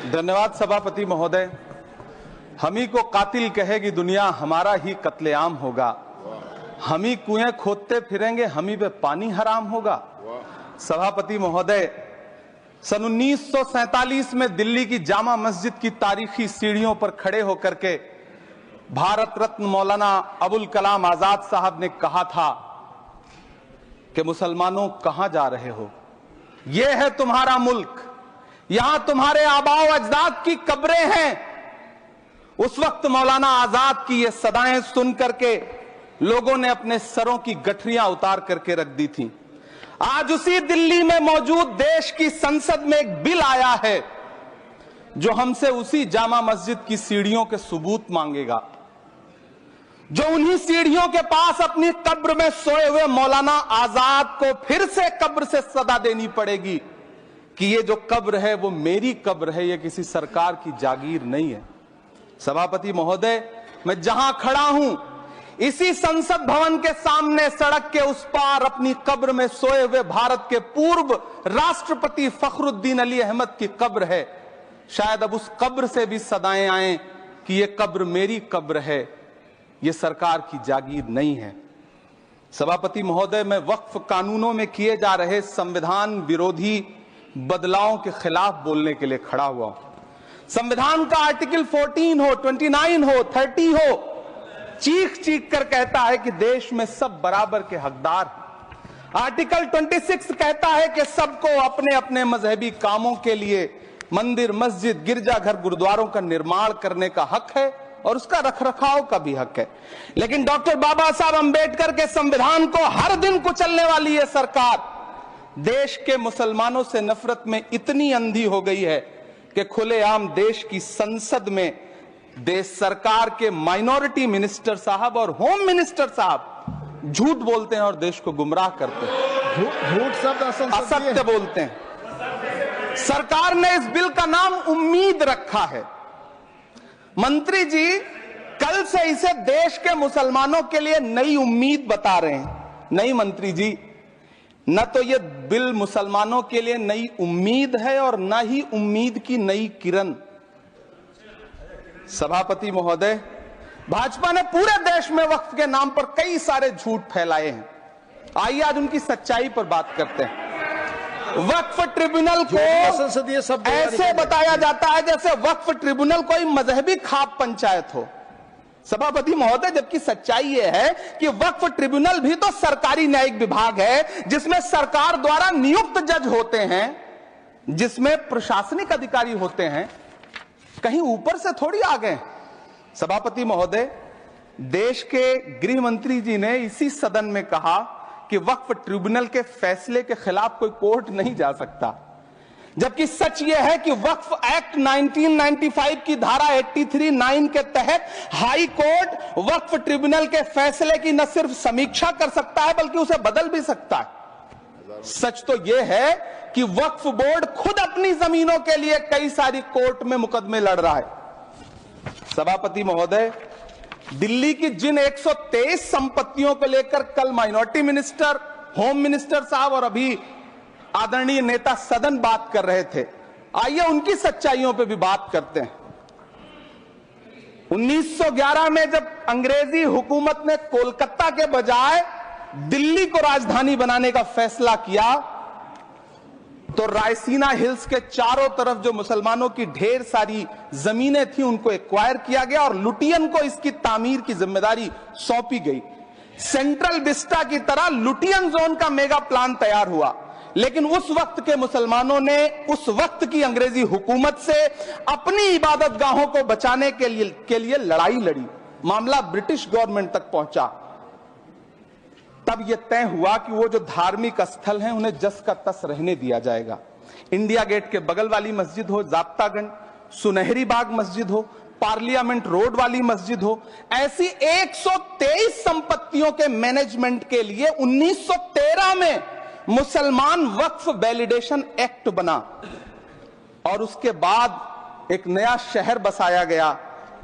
धन्यवाद सभापति महोदय। हम ही को कातिल कहेगी दुनिया, हमारा ही कत्लेआम होगा। हम ही कुएं खोदते फिरेंगे, हम ही पे पानी हराम होगा। सभापति महोदय, सन 1947 में दिल्ली की जामा मस्जिद की तारीखी सीढ़ियों पर खड़े होकर के भारत रत्न मौलाना अबुल कलाम आजाद साहब ने कहा था कि मुसलमानों कहां जा रहे हो, यह है तुम्हारा मुल्क, यहां तुम्हारे आबाओ अजदाद की कब्रें हैं। उस वक्त मौलाना आजाद की ये सदाएं सुन करके लोगों ने अपने सरों की गठरियां उतार करके रख दी थी। आज उसी दिल्ली में मौजूद देश की संसद में एक बिल आया है जो हमसे उसी जामा मस्जिद की सीढ़ियों के सबूत मांगेगा, जो उन्हीं सीढ़ियों के पास अपनी कब्र में सोए हुए मौलाना आजाद को फिर से कब्र से सदा देनी पड़ेगी कि ये जो कब्र है वो मेरी कब्र है, ये किसी सरकार की जागीर नहीं है। सभापति महोदय, मैं जहां खड़ा हूं इसी संसद भवन के सामने सड़क के उस पार अपनी कब्र में सोए हुए भारत के पूर्व राष्ट्रपति फखरुद्दीन अली अहमद की कब्र है। शायद अब उस कब्र से भी सदाएं आए कि ये कब्र मेरी कब्र है, ये सरकार की जागीर नहीं है। सभापति महोदय, मैं वक्फ कानूनों में किए जा रहे संविधान विरोधी बदलावों के खिलाफ बोलने के लिए खड़ा हुआ हूं। संविधान का आर्टिकल 14 हो, 29 हो, 30 हो, चीख चीख कर कहता है कि देश में सब बराबर के हकदार हैं। आर्टिकल 26 कहता है कि सबको अपने अपने मजहबी कामों के लिए मंदिर, मस्जिद, गिरजाघर, गुरुद्वारों का निर्माण करने का हक है और उसका रखरखाव का भी हक है। लेकिन डॉक्टर बाबा साहब अंबेडकर के संविधान को हर दिन कुचलने वाली ये सरकार देश के मुसलमानों से नफरत में इतनी अंधी हो गई है कि खुलेआम देश की संसद में देश सरकार के माइनॉरिटी मिनिस्टर साहब और होम मिनिस्टर साहब झूठ बोलते हैं और देश को गुमराह करते हैं, झूठ शब्द असत्य बोलते हैं। सरकार ने इस बिल का नाम उम्मीद रखा है। मंत्री जी कल से इसे देश के मुसलमानों के लिए नई उम्मीद बता रहे हैं। नहीं मंत्री जी, न तो ये बिल मुसलमानों के लिए नई उम्मीद है और न ही उम्मीद की नई किरण। सभापति महोदय, भाजपा ने पूरे देश में वक्फ के नाम पर कई सारे झूठ फैलाए हैं। आइए आज उनकी सच्चाई पर बात करते हैं। वक्फ ट्रिब्यूनल को ऐसे बताया जाता है जैसे वक्फ ट्रिब्यूनल कोई मजहबी खाप पंचायत हो। सभापति महोदय, जबकि सच्चाई यह है कि वक्फ ट्रिब्यूनल भी तो सरकारी न्यायिक विभाग है जिसमें सरकार द्वारा नियुक्त जज होते हैं, जिसमें प्रशासनिक अधिकारी होते हैं, कहीं ऊपर से थोड़ी आ गए। सभापति महोदय, देश के गृह मंत्री जी ने इसी सदन में कहा कि वक्फ ट्रिब्यूनल के फैसले के खिलाफ कोई कोर्ट नहीं जा सकता, जबकि सच यह है कि वक्फ एक्ट 1995 की धारा 83(9) के तहत हाई कोर्ट वक्फ ट्रिब्यूनल के फैसले की न सिर्फ समीक्षा कर सकता है बल्कि उसे बदल भी सकता है। सच तो यह है कि वक्फ बोर्ड खुद अपनी जमीनों के लिए कई सारी कोर्ट में मुकदमे लड़ रहा है। सभापति महोदय, दिल्ली की जिन 123 संपत्तियों को लेकर कल माइनॉरिटी मिनिस्टर, होम मिनिस्टर साहब और अभी आदरणीय नेता सदन बात कर रहे थे, आइए उनकी सच्चाइयों पे भी बात करते हैं। 1911 में जब अंग्रेजी हुकूमत ने कोलकाता के बजाय दिल्ली को राजधानी बनाने का फैसला किया तो रायसीना हिल्स के चारों तरफ जो मुसलमानों की ढेर सारी जमीनें थी उनको एक्वायर किया गया और लुटियन को इसकी तामीर की जिम्मेदारी सौंपी गई। सेंट्रल विस्टा की तरह लुटियन जोन का मेगा प्लान तैयार हुआ, लेकिन उस वक्त के मुसलमानों ने उस वक्त की अंग्रेजी हुकूमत से अपनी इबादत गाहों को बचाने के लिए लड़ाई लड़ी। मामला ब्रिटिश गवर्नमेंट तक पहुंचा। तब यह तय हुआ कि वो जो धार्मिक स्थल हैं उन्हें जस का तस रहने दिया जाएगा। इंडिया गेट के बगल वाली मस्जिद हो, जाप्तागंज, सुनहरी बाग मस्जिद हो, पार्लियामेंट रोड वाली मस्जिद हो, ऐसी 123 संपत्तियों के मैनेजमेंट के लिए 1913 में मुसलमान वक्फ वैलिडेशन एक्ट बना और उसके बाद एक नया शहर बसाया गया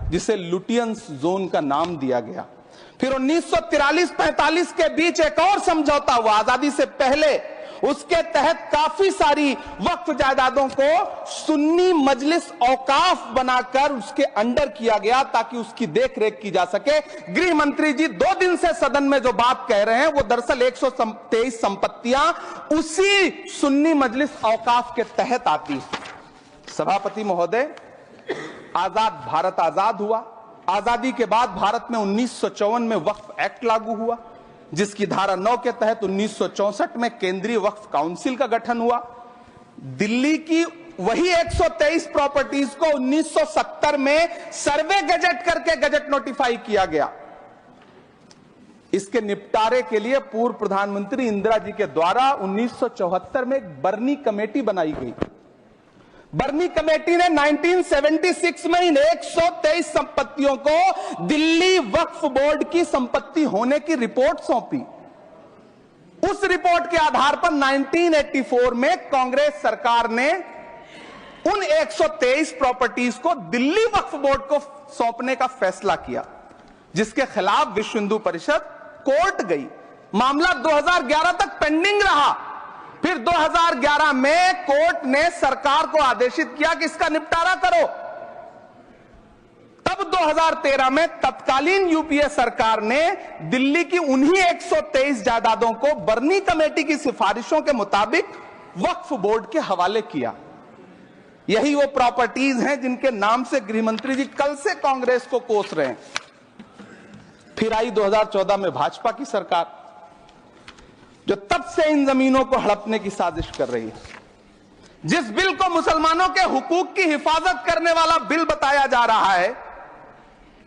जिसे लुटियंस जोन का नाम दिया गया। फिर 1943-45 के बीच एक और समझौता हुआ आजादी से पहले, उसके तहत काफी सारी वक्फ जायदादों को सुन्नी मजलिस औकाफ बनाकर उसके अंडर किया गया ताकि उसकी देखरेख की जा सके। गृह मंत्री जी 2 दिन से सदन में जो बात कह रहे हैं वो दरअसल 123 संपत्तियां उसी सुन्नी मजलिस औकाफ के तहत आती। सभापति महोदय, आजाद भारत आजाद हुआ। आजादी के बाद भारत में 1954 में वक्फ एक्ट लागू हुआ, जिसकी धारा 9 के तहत 1964 में केंद्रीय वक्फ काउंसिल का गठन हुआ। दिल्ली की वही 123 प्रॉपर्टीज को 1970 में सर्वे गजट करके गजट नोटिफाई किया गया। इसके निपटारे के लिए पूर्व प्रधानमंत्री इंदिरा जी के द्वारा 1974 में एक बर्नी कमेटी बनाई गई। बर्नी कमेटी ने 1976 में इन 123 संपत्तियों को दिल्ली वक्फ बोर्ड की संपत्ति होने की रिपोर्ट सौंपी। उस रिपोर्ट के आधार पर 1984 में कांग्रेस सरकार ने उन 123 प्रॉपर्टीज को दिल्ली वक्फ बोर्ड को सौंपने का फैसला किया, जिसके खिलाफ विश्व हिंदू परिषद कोर्ट गई। मामला 2011 तक पेंडिंग रहा। फिर 2011 में कोर्ट ने सरकार को आदेशित किया कि इसका निपटारा करो। तब 2013 में तत्कालीन यूपीए सरकार ने दिल्ली की उन्हीं 123 जायदादों को बर्नी कमेटी की सिफारिशों के मुताबिक वक्फ बोर्ड के हवाले किया। यही वो प्रॉपर्टीज हैं जिनके नाम से गृहमंत्री जी कल से कांग्रेस को कोस रहे हैं। फिर आई 2014 में भाजपा की सरकार, जो तब से इन जमीनों को हड़पने की साजिश कर रही है। जिस बिल को मुसलमानों के हुकूक की हिफाजत करने वाला बिल बताया जा रहा है,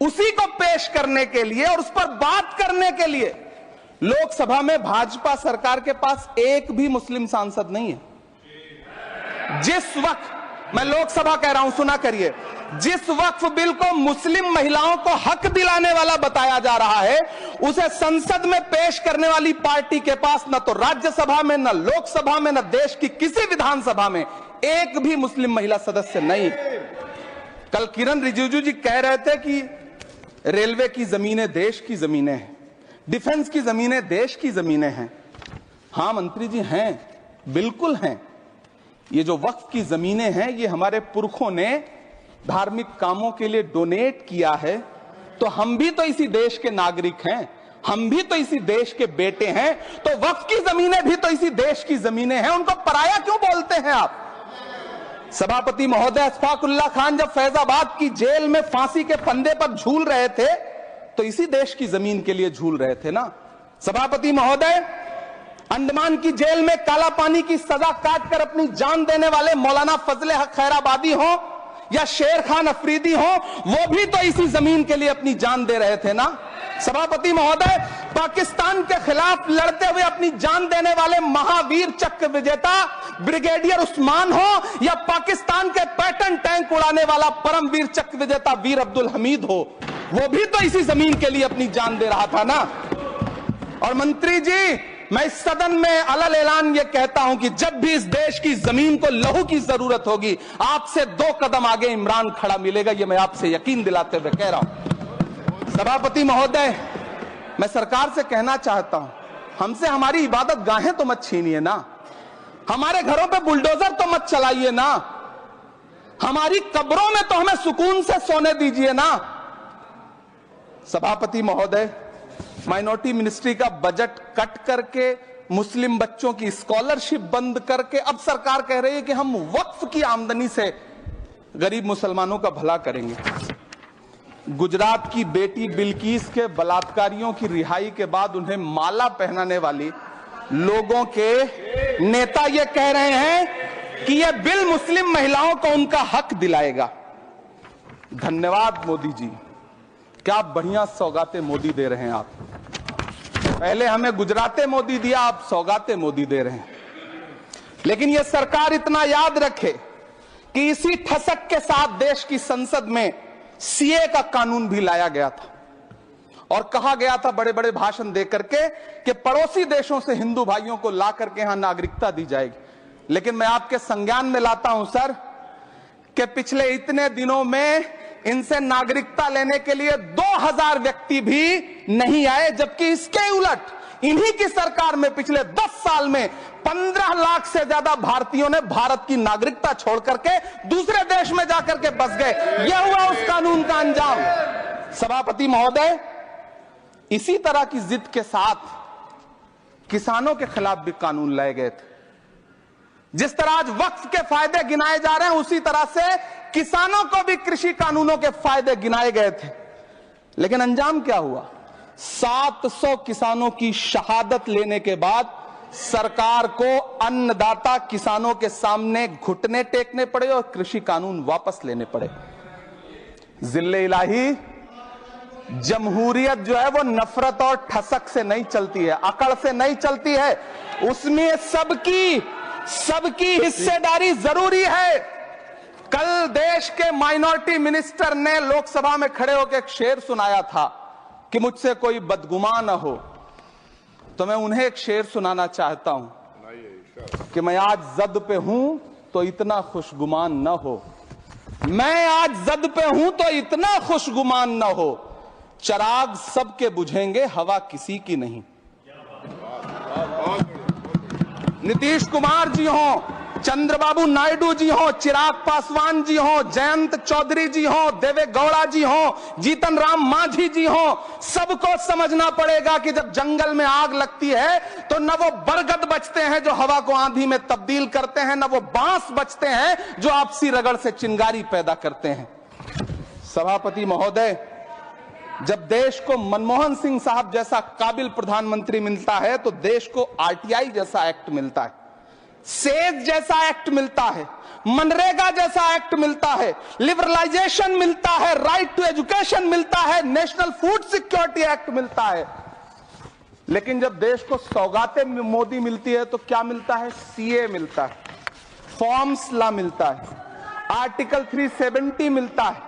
उसी को पेश करने के लिए और उस पर बात करने के लिए लोकसभा में भाजपा सरकार के पास एक भी मुस्लिम सांसद नहीं है। जिस वक्त, मैं लोकसभा कह रहा हूं, सुना करिए, जिस वक्फ बिल को मुस्लिम महिलाओं को हक दिलाने वाला बताया जा रहा है, उसे संसद में पेश करने वाली पार्टी के पास न तो राज्यसभा में, न लोकसभा में, न देश की किसी विधानसभा में एक भी मुस्लिम महिला सदस्य नहीं। कल किरण रिजिजू जी कह रहे थे कि रेलवे की जमीनें देश की जमीनें हैं, डिफेंस की जमीनें देश की जमीनें हैं। हां मंत्री जी, हैं, बिल्कुल हैं। ये जो वक्फ की जमीनें हैं, ये हमारे पुरखों ने धार्मिक कामों के लिए डोनेट किया है, तो हम भी तो इसी देश के नागरिक हैं, हम भी तो इसी देश के बेटे हैं, तो वक्फ की जमीनें भी तो इसी देश की जमीनें हैं। उनको पराया क्यों बोलते हैं आप? सभापति महोदय, अशफाकुल्ला खान जब फैजाबाद की जेल में फांसी के फंदे पर झूल रहे थे, तो इसी देश की जमीन के लिए झूल रहे थे ना। सभापति महोदय, अंडमान की जेल में काला पानी की सजा काटकर अपनी जान देने वाले मौलाना फजले हक खैराबादी हो या शेर खान अफरीदी हो, वो भी तो इसी जमीन के लिए अपनी जान दे रहे थे ना। सभापति महोदय, पाकिस्तान के खिलाफ लड़ते हुए अपनी जान देने वाले महावीर चक्र विजेता ब्रिगेडियर उस्मान हो या पाकिस्तान के पैटर्न टैंक उड़ाने वाला परमवीर चक्र विजेता वीर अब्दुल हमीद हो, वो भी तो इसी जमीन के लिए अपनी जान दे रहा था ना। और मंत्री जी, मैं इस सदन में अलल ऐलान ये कहता हूं कि जब भी इस देश की जमीन को लहू की जरूरत होगी, आपसे 2 कदम आगे इमरान खड़ा मिलेगा। ये मैं आपसे यकीन दिलाते हुए कह रहा हूं। सभापति महोदय, मैं सरकार से कहना चाहता हूं, हमसे हमारी इबादत गाहें तो मत छीनिए ना, हमारे घरों पे बुलडोजर तो मत चलाइए ना, हमारी कब्रों में तो हमें सुकून से सोने दीजिए ना। सभापति महोदय, माइनॉरिटी मिनिस्ट्री का बजट कट करके, मुस्लिम बच्चों की स्कॉलरशिप बंद करके अब सरकार कह रही है कि हम वक्फ की आमदनी से गरीब मुसलमानों का भला करेंगे। गुजरात की बेटी बिल्किस के बलात्कारियों की रिहाई के बाद उन्हें माला पहनाने वाली लोगों के नेता ये कह रहे हैं कि यह बिल मुस्लिम महिलाओं को उनका हक दिलाएगा। धन्यवाद मोदी जी, क्या बढ़िया सौगातें मोदी दे रहे हैं आप। पहले हमें गुजराते मोदी दिया, आप सौगाते मोदी दे रहे हैं। लेकिन यह सरकार इतना याद रखे कि इसी ठसक के साथ देश की संसद में सीए का कानून भी लाया गया था और कहा गया था बड़े बड़े भाषण देकर के कि पड़ोसी देशों से हिंदू भाइयों को ला करके यहां नागरिकता दी जाएगी। लेकिन मैं आपके संज्ञान में लाता हूं सर कि पिछले इतने दिनों में इनसे नागरिकता लेने के लिए 2000 व्यक्ति भी नहीं आए, जबकि इसके उलट इन्हीं की सरकार में पिछले 10 साल में 15 लाख से ज्यादा भारतीयों ने भारत की नागरिकता छोड़ करके दूसरे देश में जाकर के बस गए। यह हुआ उस कानून का अंजाम। सभापति महोदय, इसी तरह की जिद के साथ किसानों के खिलाफ भी कानून लाए गए थे। जिस तरह आज वक्फ के फायदे गिनाए जा रहे हैं, उसी तरह से किसानों को भी कृषि कानूनों के फायदे गिनाए गए थे। लेकिन अंजाम क्या हुआ? 700 किसानों की शहादत लेने के बाद सरकार को अन्नदाता किसानों के सामने घुटने टेकने पड़े और कृषि कानून वापस लेने पड़े। जिल्ले इलाही, जमहूरियत जो है वो नफरत और ठसक से नहीं चलती है, अकड़ से नहीं चलती है, उसमें सबकी हिस्सेदारी जरूरी है। कल देश के माइनॉरिटी मिनिस्टर ने लोकसभा में खड़े होकर एक शेर सुनाया था कि मुझसे कोई बदगुमान न हो, तो मैं उन्हें एक शेर सुनाना चाहता हूं कि मैं आज जद पे हूं तो इतना खुशगुमान न हो, मैं आज जद पे हूं तो इतना खुशगुमान न हो, चराग सबके बुझेंगे हवा किसी की नहीं। नीतीश कुमार जी हो, चंद्रबाबू नायडू जी हो, चिराग पासवान जी हो, जयंत चौधरी जी हो, देवे गौड़ा जी हो, जीतन राम मांझी जी हो, सबको समझना पड़ेगा कि जब जंगल में आग लगती है तो न वो बरगद बचते हैं जो हवा को आंधी में तब्दील करते हैं, न वो बांस बचते हैं जो आपसी रगड़ से चिंगारी पैदा करते हैं। सभापति महोदय, जब देश को मनमोहन सिंह साहब जैसा काबिल प्रधानमंत्री मिलता है तो देश को आरटीआई जैसा एक्ट मिलता है, सेज जैसा एक्ट मिलता है, मनरेगा जैसा एक्ट मिलता है, लिबरलाइजेशन मिलता है, राइट टू एजुकेशन मिलता है, नेशनल फूड सिक्योरिटी एक्ट मिलता है। लेकिन जब देश को सौगातें मोदी मिलती है तो क्या मिलता है? सीए मिलता है, फॉर्म्स लॉ मिलता है, आर्टिकल 370 मिलता है,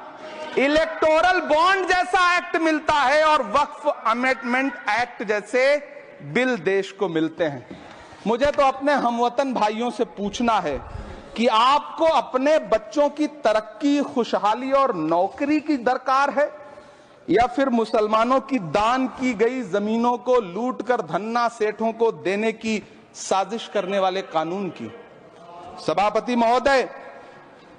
इलेक्टोरल बॉन्ड जैसा एक्ट मिलता है और वक्फ अमेंडमेंट एक्ट जैसे बिल देश को मिलते हैं। मुझे तो अपने हमवतन भाइयों से पूछना है कि आपको अपने बच्चों की तरक्की, खुशहाली और नौकरी की दरकार है या फिर मुसलमानों की दान की गई जमीनों को लूट कर धन्ना सेठों को देने की साजिश करने वाले कानून की? सभापति महोदय,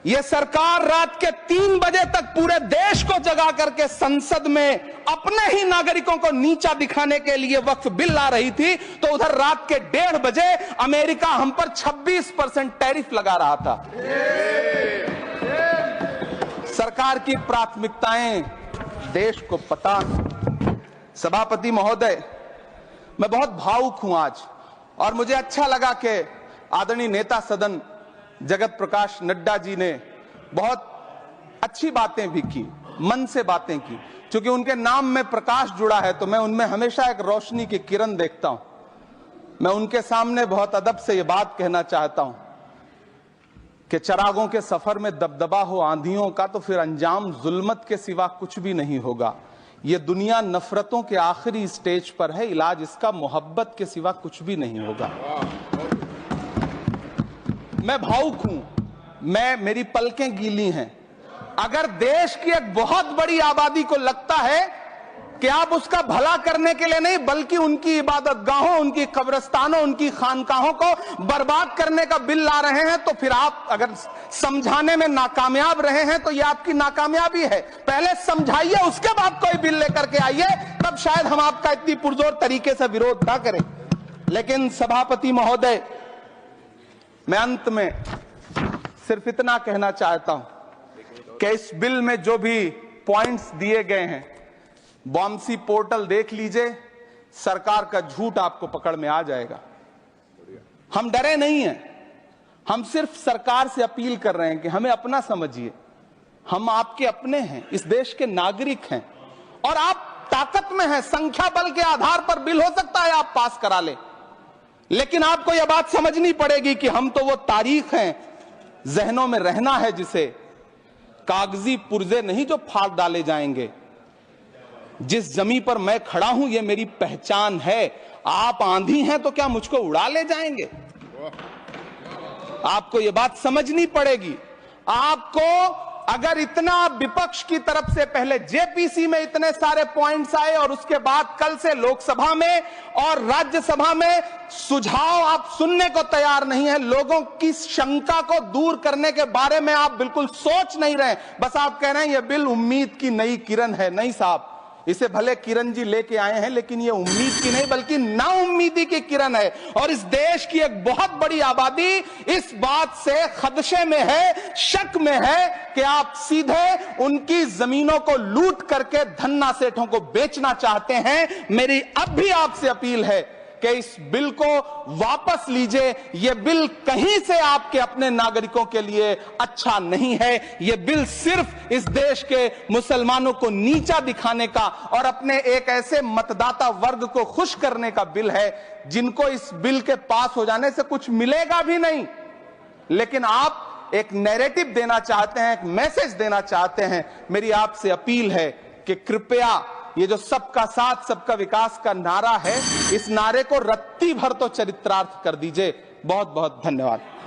यह सरकार रात के 3 बजे तक पूरे देश को जगा करके संसद में अपने ही नागरिकों को नीचा दिखाने के लिए वक्फ बिल ला रही थी, तो उधर रात के 1:30 बजे अमेरिका हम पर 26% टैरिफ लगा रहा था। सरकार की प्राथमिकताएं देश को पता। सभापति महोदय, मैं बहुत भावुक हूं आज, और मुझे अच्छा लगा कि आदरणीय नेता सदन जगत प्रकाश नड्डा जी ने बहुत अच्छी बातें भी की, मन से बातें की। क्योंकि उनके नाम में प्रकाश जुड़ा है तो मैं उनमें हमेशा एक रोशनी की किरण देखता हूं। मैं उनके सामने बहुत अदब से यह बात कहना चाहता हूं कि चरागों के सफर में दबदबा हो आंधियों का तो फिर अंजाम जुल्मत के सिवा कुछ भी नहीं होगा। यह दुनिया नफरतों के आखिरी स्टेज पर है, इलाज इसका मोहब्बत के सिवा कुछ भी नहीं होगा। मैं भावुक हूं, मेरी पलकें गीली हैं। अगर देश की एक बहुत बड़ी आबादी को लगता है कि आप उसका भला करने के लिए नहीं बल्कि उनकी इबादतगाहों, उनकी कब्रिस्तानों, उनकी खानकाहों को बर्बाद करने का बिल ला रहे हैं, तो फिर आप अगर समझाने में नाकामयाब रहे हैं तो यह आपकी नाकामयाबी है। पहले समझाइए, उसके बाद कोई बिल लेकर के आइए, तब शायद हम आपका इतनी पुरजोर तरीके से विरोध ना करें। लेकिन सभापति महोदय, मैं अंत में सिर्फ इतना कहना चाहता हूं कि इस बिल में जो भी पॉइंट्स दिए गए हैं, बॉम्सी पोर्टल देख लीजिए, सरकार का झूठ आपको पकड़ में आ जाएगा। हम डरे नहीं हैं, हम सिर्फ सरकार से अपील कर रहे हैं कि हमें अपना समझिए। हम आपके अपने हैं, इस देश के नागरिक हैं और आप ताकत में हैं। संख्या बल के आधार पर बिल हो सकता है आप पास करा ले, लेकिन आपको यह बात समझनी पड़ेगी कि हम तो वो तारीख हैं, जहनों में रहना है जिसे, कागजी पुर्जे नहीं जो फाड़ डाले जाएंगे। जिस जमीन पर मैं खड़ा हूं ये मेरी पहचान है। आप आंधी हैं तो क्या मुझको उड़ा ले जाएंगे? आपको यह बात समझनी पड़ेगी। आपको अगर इतना विपक्ष की तरफ से पहले जेपीसी में इतने सारे पॉइंट्स आए और उसके बाद कल से लोकसभा में और राज्यसभा में सुझाव आप सुनने को तैयार नहीं है, लोगों की शंका को दूर करने के बारे में आप बिल्कुल सोच नहीं रहे, बस आप कह रहे हैं यह बिल उम्मीद की नई किरण है। नहीं साहब, इसे भले किरण जी लेके आए हैं, लेकिन ये उम्मीद की नहीं बल्कि नाउम्मीदी की किरण है। और इस देश की एक बहुत बड़ी आबादी इस बात से खदशे में है, शक में है कि आप सीधे उनकी जमीनों को लूट करके धन्ना सेठों को बेचना चाहते हैं। मेरी अब भी आपसे अपील है कि इस बिल को वापस लीजिए। यह बिल कहीं से आपके अपने नागरिकों के लिए अच्छा नहीं है। यह बिल सिर्फ इस देश के मुसलमानों को नीचा दिखाने का और अपने एक ऐसे मतदाता वर्ग को खुश करने का बिल है जिनको इस बिल के पास हो जाने से कुछ मिलेगा भी नहीं। लेकिन आप एक नैरेटिव देना चाहते हैं, एक मैसेज देना चाहते हैं। मेरी आपसे अपील है कि कृपया ये जो सबका साथ सबका विकास का नारा है, इस नारे को रत्ती भर तो चरित्रार्थ कर दीजिए। बहुत बहुत धन्यवाद।